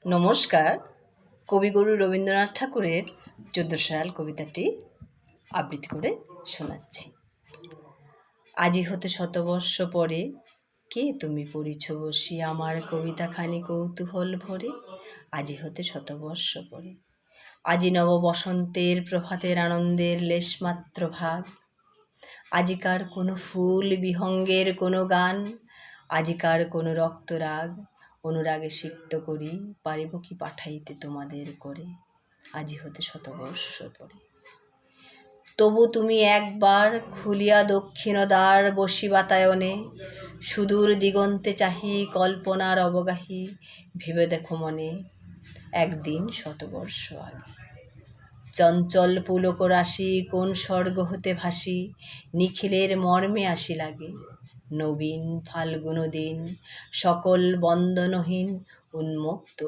নমস্কার। কবিগুরু রবীন্দ্রনাথ ঠাকুরের 14 সাল কবিতাটি আবৃত্তি করে শোনাচ্ছি। আজি হতে শতবর্ষ পরে কে তুমি পড়িছ বসি আমার কবিতাখানি কৌতূহল ভরে। আজি হতে শতবর্ষ পরে আজি নব বসন্তের প্রভাতের আনন্দের লেশমাত্র ভাগ। আজিকার কোনো ফুল বিহঙ্গের কোনো গান, আজিকার কোনো রক্তরাগ অনুরাগে সিক্ত করি পারিব কি পাঠাইতে তোমাদের করে। আজি হতে শতবর্ষ পরে তবু তুমি একবার খুলিয়া দক্ষিণ দ্বার বসি বাতায়নে, সুদূর দিগন্তে চাহি কল্পনার অবগাহী ভেবে দেখো মনে একদিন শতবর্ষ আগে। চঞ্চল পুলক রাশি কোন স্বর্গ হতে ভাসি নিখিলের মর্মে আসি লাগে। নবীন ফাল্গুন দিন সকল বন্দনহীন উন্মুক্ত